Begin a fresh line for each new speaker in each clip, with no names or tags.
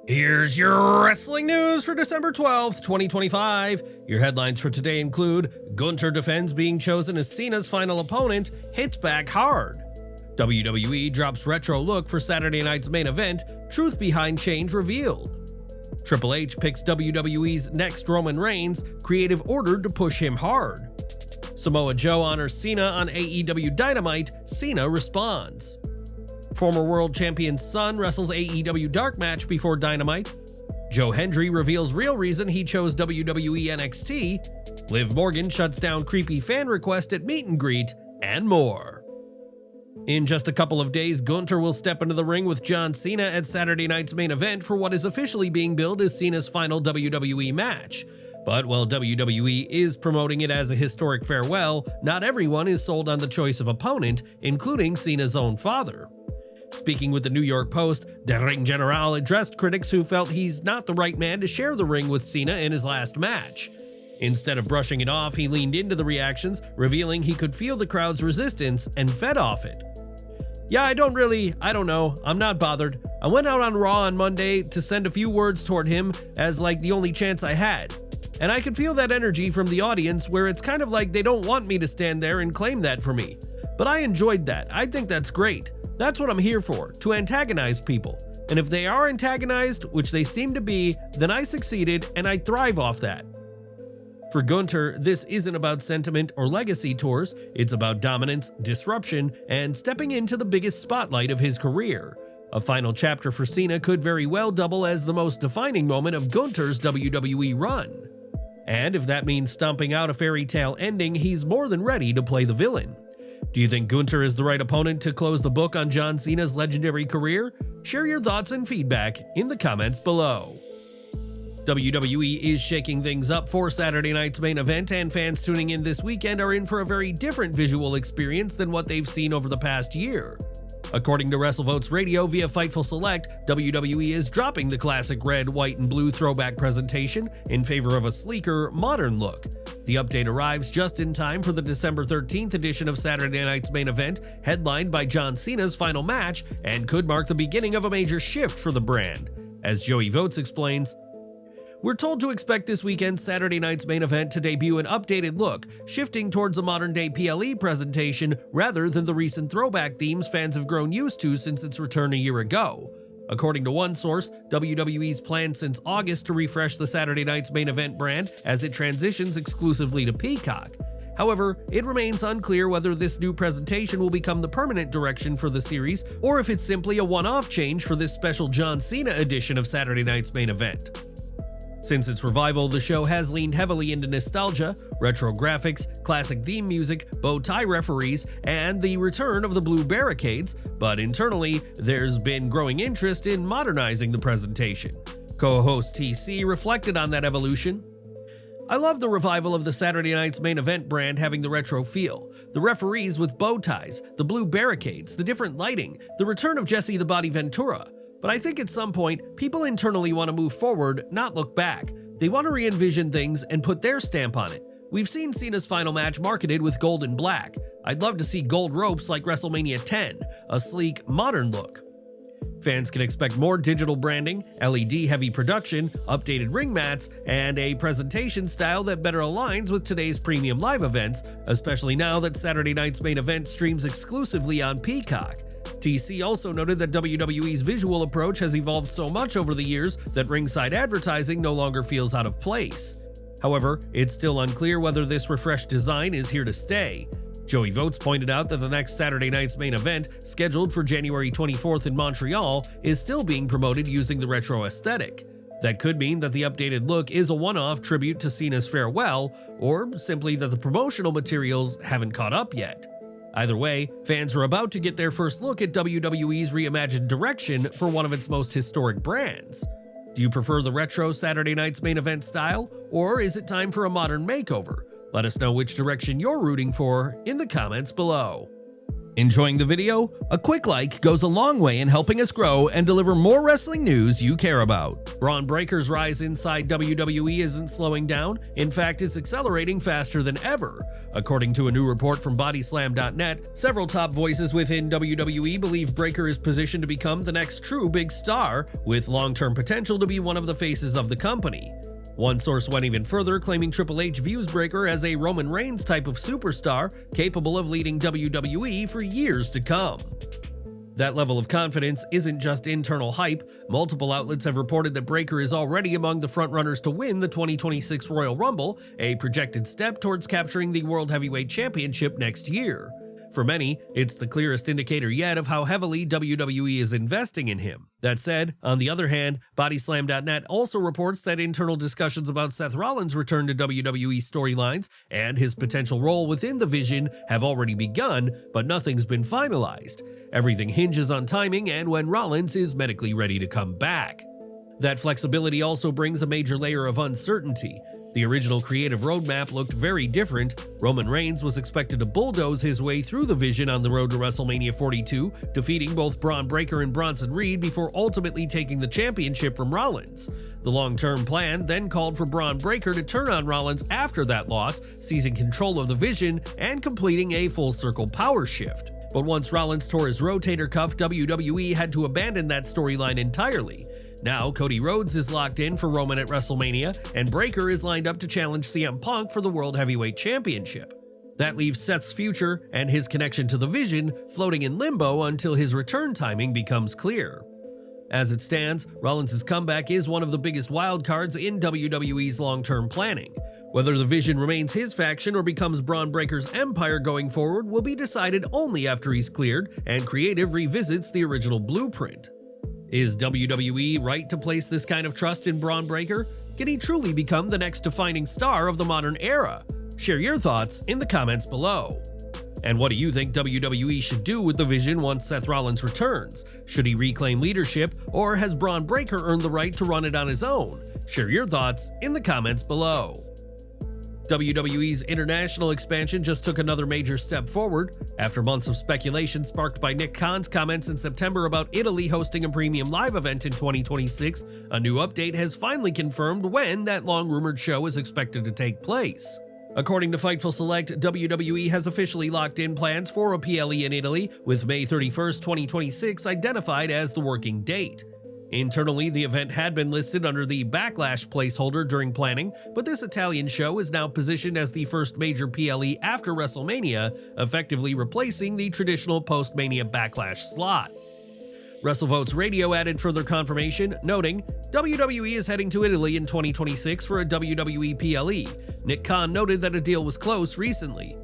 Here's your wrestling news for December 12th, 2025. Your headlines for today include Gunther defends being chosen as Cena's final opponent, hits back hard. WWE drops retro look for Saturday night's main event, truth behind change revealed. Triple H picks WWE's next Roman Reigns, creative ordered to push him hard. Samoa Joe honors Cena on AEW Dynamite, Cena responds. Former world champion's son wrestles AEW dark match before Dynamite. Joe Hendry reveals real reason he chose WWE NXT. Liv Morgan shuts down creepy fan request at meet and greet, and more. In just a couple of days, Gunther will step into the ring with John Cena at Saturday night's main event for what is officially being billed as Cena's final WWE match. But while WWE is promoting it as a historic farewell, not everyone is sold on the choice of opponent, including Cena's own father. Speaking with the New York Post, the Ring General addressed critics who felt he's not the right man to share the ring with Cena in his last match. Instead of brushing it off, he leaned into the reactions, revealing he could feel the crowd's resistance and fed off it. Yeah, I don't know, I'm not bothered. I went out on Raw on Monday to send a few words toward him as like the only chance I had. And I could feel that energy from the audience where it's kind of like they don't want me to stand there and claim that for me. But I enjoyed that. I think that's great. That's what I'm here for, to antagonize people. And if they are antagonized, which they seem to be, then I succeeded and I thrive off that. For Gunther, this isn't about sentiment or legacy tours, it's about dominance, disruption, and stepping into the biggest spotlight of his career. A final chapter for Cena could very well double as the most defining moment of Gunther's WWE run. And if that means stomping out a fairy tale ending, he's more than ready to play the villain. Do you think Gunther is the right opponent to close the book on John Cena's legendary career? Share your thoughts and feedback in the comments below. WWE is shaking things up for Saturday night's main event, and fans tuning in this weekend are in for a very different visual experience than what they've seen over the past year. According to WrestleVotes Radio via Fightful Select, WWE is dropping the classic red, white, and blue throwback presentation in favor of a sleeker, modern look. The update arrives just in time for the December 13th edition of Saturday night's main event, headlined by John Cena's final match, and could mark the beginning of a major shift for the brand. As Joey Votes explains, "We're told to expect this weekend's Saturday night's main event to debut an updated look, shifting towards a modern-day PLE presentation rather than the recent throwback themes fans have grown used to since its return a year ago." According to one source, WWE's planned since August to refresh the Saturday night's main event brand as it transitions exclusively to Peacock. However, it remains unclear whether this new presentation will become the permanent direction for the series or if it's simply a one-off change for this special John Cena edition of Saturday night's main event. Since its revival, the show has leaned heavily into nostalgia, retro graphics, classic theme music, bow tie referees, and the return of the blue barricades, but internally, there's been growing interest in modernizing the presentation. Co-host TC reflected on that evolution. "I love the revival of the Saturday night's main event brand having the retro feel, the referees with bow ties, the blue barricades, the different lighting, the return of Jesse the Body Ventura. But I think at some point, people internally want to move forward, not look back. They want to re-envision things and put their stamp on it. We've seen Cena's final match marketed with gold and black. I'd love to see gold ropes like WrestleMania 10, a sleek, modern look." Fans can expect more digital branding, LED-heavy production, updated ring mats, and a presentation style that better aligns with today's premium live events, especially now that Saturday night's main event streams exclusively on Peacock. TC also noted that WWE's visual approach has evolved so much over the years that ringside advertising no longer feels out of place. However, it's still unclear whether this refreshed design is here to stay. Joey Votes pointed out that the next Saturday night's main event, scheduled for January 24th in Montreal, is still being promoted using the retro aesthetic. That could mean that the updated look is a one-off tribute to Cena's farewell, or simply that the promotional materials haven't caught up yet. Either way, fans are about to get their first look at WWE's reimagined direction for one of its most historic brands. Do you prefer the retro Saturday night's main event style, or is it time for a modern makeover? Let us know which direction you're rooting for in the comments below. Enjoying the video? A quick like goes a long way in helping us grow and deliver more wrestling news you care about. Braun Breaker's rise inside WWE isn't slowing down. In fact, it's accelerating faster than ever. According to a new report from Bodyslam.net, several top voices within WWE believe Breaker is positioned to become the next true big star, with long-term potential to be one of the faces of the company. One source went even further, claiming Triple H views Breaker as a Roman Reigns type of superstar, capable of leading WWE for years to come. That level of confidence isn't just internal hype. Multiple outlets have reported that Breaker is already among the frontrunners to win the 2026 Royal Rumble, a projected step towards capturing the World Heavyweight Championship next year. For many, it's the clearest indicator yet of how heavily WWE is investing in him. That said, on the other hand, Bodyslam.net also reports that internal discussions about Seth Rollins' return to WWE storylines and his potential role within the Vision have already begun, but nothing's been finalized. Everything hinges on timing and when Rollins is medically ready to come back. That flexibility also brings a major layer of uncertainty. The original creative roadmap looked very different. Roman Reigns was expected to bulldoze his way through the Vision on the road to WrestleMania 42, defeating both Braun Breaker and Bronson Reed before ultimately taking the championship from Rollins. The long-term plan then called for Braun Breaker to turn on Rollins after that loss, seizing control of the Vision and completing a full-circle power shift. But once Rollins tore his rotator cuff, WWE had to abandon that storyline entirely. Now, Cody Rhodes is locked in for Roman at WrestleMania, and Breaker is lined up to challenge CM Punk for the World Heavyweight Championship. That leaves Seth's future and his connection to the Vision floating in limbo until his return timing becomes clear. As it stands, Rollins' comeback is one of the biggest wildcards in WWE's long-term planning. Whether the Vision remains his faction or becomes Braun Breaker's empire going forward will be decided only after he's cleared and creative revisits the original blueprint. Is WWE right to place this kind of trust in Braun Breaker? Can he truly become the next defining star of the modern era? Share your thoughts in the comments below. And what do you think WWE should do with the Vision once Seth Rollins returns? Should he reclaim leadership, or has Braun Breaker earned the right to run it on his own? Share your thoughts in the comments below. WWE's international expansion just took another major step forward. After months of speculation sparked by Nick Khan's comments in September about Italy hosting a premium live event in 2026, a new update has finally confirmed when that long-rumored show is expected to take place. According to Fightful Select, WWE has officially locked in plans for a PLE in Italy, with May 31st, 2026 identified as the working date. Internally, the event had been listed under the Backlash placeholder during planning, but this Italian show is now positioned as the first major PLE after WrestleMania, effectively replacing the traditional post-Mania Backlash slot. WrestleVotes Radio added further confirmation, noting, WWE is heading to Italy in 2026 for a WWE PLE. Nick Khan noted that a deal was close recently.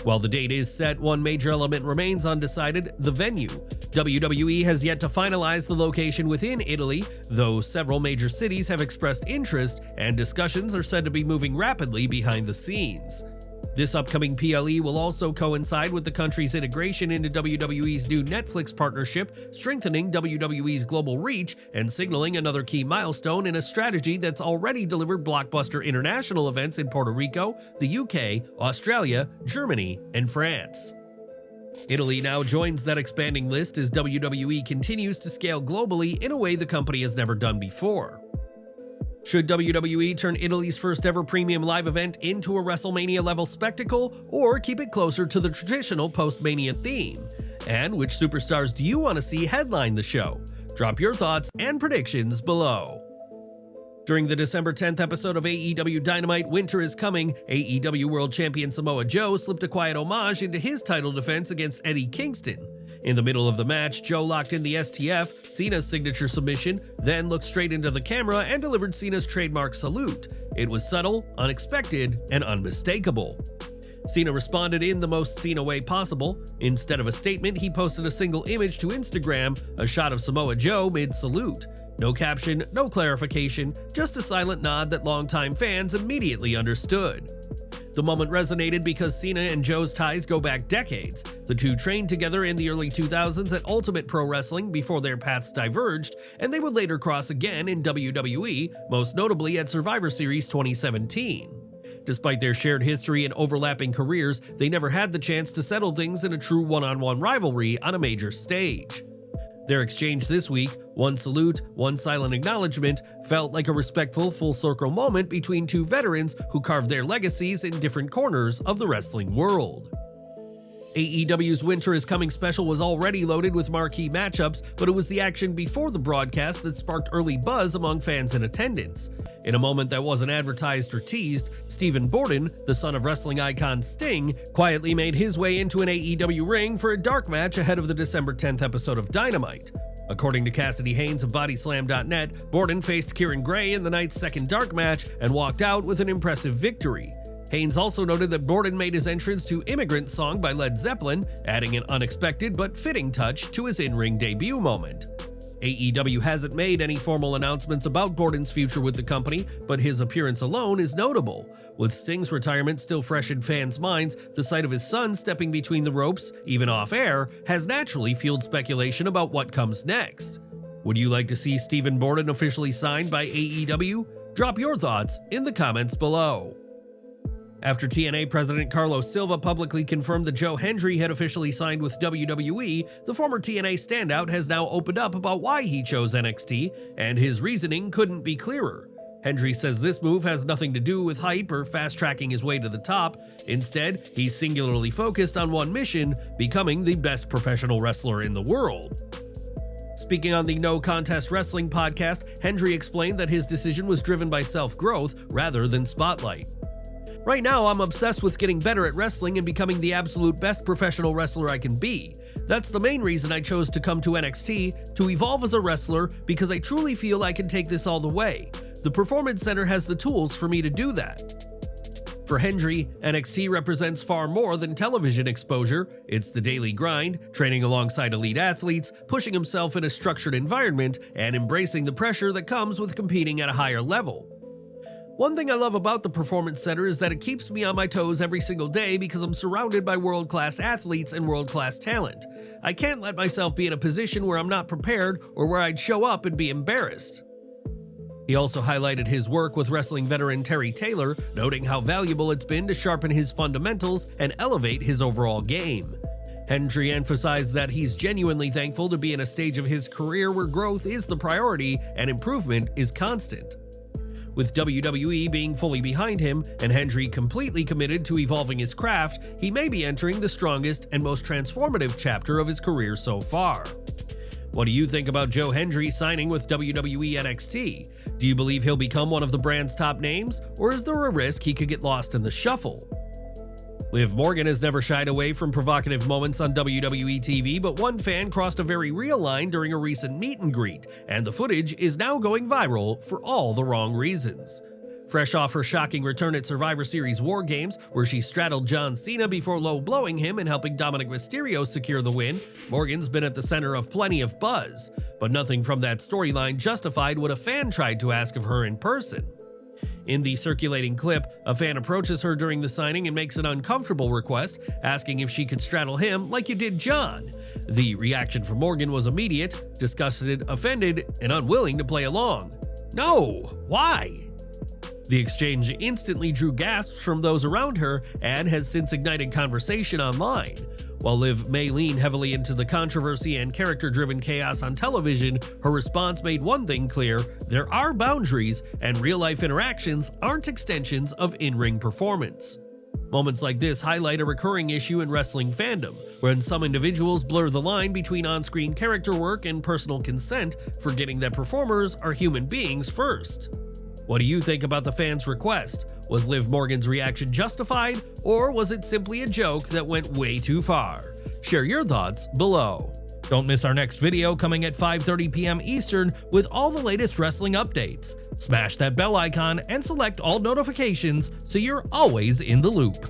While the date is set, one major element remains undecided: the venue. WWE has yet to finalize the location within Italy, though several major cities have expressed interest, and discussions are said to be moving rapidly behind the scenes. This upcoming PLE will also coincide with the country's integration into WWE's new Netflix partnership, strengthening WWE's global reach and signaling another key milestone in a strategy that's already delivered blockbuster international events in Puerto Rico, the UK, Australia, Germany, and France. Italy now joins that expanding list as WWE continues to scale globally in a way the company has never done before. Should WWE turn Italy's first ever premium live event into a WrestleMania-level spectacle, or keep it closer to the traditional post-Mania theme? And which superstars do you want to see headline the show? Drop your thoughts and predictions below. During the December 10th episode of AEW Dynamite, Winter is Coming, AEW World Champion Samoa Joe slipped a quiet homage into his title defense against Eddie Kingston. In the middle of the match, Joe locked in the STF, Cena's signature submission, then looked straight into the camera and delivered Cena's trademark salute. It was subtle, unexpected, and unmistakable. Cena responded in the most Cena way possible. Instead of a statement, he posted a single image to Instagram, a shot of Samoa Joe mid-salute. No caption, no clarification, just a silent nod that longtime fans immediately understood. The moment resonated because Cena and Joe's ties go back decades. The two trained together in the early 2000s at Ultimate Pro Wrestling before their paths diverged, and they would later cross again in WWE, most notably at Survivor Series 2017. Despite their shared history and overlapping careers, they never had the chance to settle things in a true one-on-one rivalry on a major stage. Their exchange this week, one salute, one silent acknowledgement, felt like a respectful full-circle moment between two veterans who carved their legacies in different corners of the wrestling world. AEW's Winter is Coming special was already loaded with marquee matchups, but it was the action before the broadcast that sparked early buzz among fans in attendance. In a moment that wasn't advertised or teased, Stephen Borden, the son of wrestling icon Sting, quietly made his way into an AEW ring for a dark match ahead of the December 10th episode of Dynamite. According to Cassidy Haynes of BodySlam.net, Borden faced Kieran Gray in the night's second dark match and walked out with an impressive victory. Haynes also noted that Borden made his entrance to Immigrant Song by Led Zeppelin, adding an unexpected but fitting touch to his in-ring debut moment. AEW hasn't made any formal announcements about Borden's future with the company, but his appearance alone is notable. With Sting's retirement still fresh in fans' minds, the sight of his son stepping between the ropes, even off-air, has naturally fueled speculation about what comes next. Would you like to see Stephen Borden officially signed by AEW? Drop your thoughts in the comments below. After TNA president Carlos Silva publicly confirmed that Joe Hendry had officially signed with WWE, the former TNA standout has now opened up about why he chose NXT, and his reasoning couldn't be clearer. Hendry says this move has nothing to do with hype or fast-tracking his way to the top. Instead, he's singularly focused on one mission: becoming the best professional wrestler in the world. Speaking on the No Contest Wrestling podcast, Hendry explained that his decision was driven by self-growth rather than spotlight. Right now, I'm obsessed with getting better at wrestling and becoming the absolute best professional wrestler I can be. That's the main reason I chose to come to NXT, to evolve as a wrestler, because I truly feel I can take this all the way. The Performance Center has the tools for me to do that. For Hendry, NXT represents far more than television exposure. It's the daily grind, training alongside elite athletes, pushing himself in a structured environment, and embracing the pressure that comes with competing at a higher level. One thing I love about the Performance Center is that it keeps me on my toes every single day because I'm surrounded by world-class athletes and world-class talent. I can't let myself be in a position where I'm not prepared or where I'd show up and be embarrassed. He also highlighted his work with wrestling veteran Terry Taylor, noting how valuable it's been to sharpen his fundamentals and elevate his overall game. Hendry emphasized that he's genuinely thankful to be in a stage of his career where growth is the priority and improvement is constant. With WWE being fully behind him and Hendry completely committed to evolving his craft, he may be entering the strongest and most transformative chapter of his career so far. What do you think about Joe Hendry signing with WWE NXT? Do you believe he'll become one of the brand's top names, or is there a risk he could get lost in the shuffle? Liv Morgan has never shied away from provocative moments on WWE TV, but one fan crossed a very real line during a recent meet and greet, and the footage is now going viral for all the wrong reasons. Fresh off her shocking return at Survivor Series War Games, where she straddled John Cena before low-blowing him and helping Dominic Mysterio secure the win, Morgan's been at the center of plenty of buzz, but nothing from that storyline justified what a fan tried to ask of her in person. In the circulating clip, a fan approaches her during the signing and makes an uncomfortable request, asking if she could straddle him like you did John. The reaction from Morgan was immediate, disgusted, offended, and unwilling to play along. No! Why? The exchange instantly drew gasps from those around her and has since ignited conversation online. While Liv may lean heavily into the controversy and character-driven chaos on television, her response made one thing clear: there are boundaries, and real-life interactions aren't extensions of in-ring performance. Moments like this highlight a recurring issue in wrestling fandom, when some individuals blur the line between on-screen character work and personal consent, forgetting that performers are human beings first. What do you think about the fans' request? Was Liv Morgan's reaction justified, or was it simply a joke that went way too far? Share your thoughts below. Don't miss our next video coming at 5:30 p.m. Eastern with all the latest wrestling updates. Smash that bell icon and select all notifications so you're always in the loop.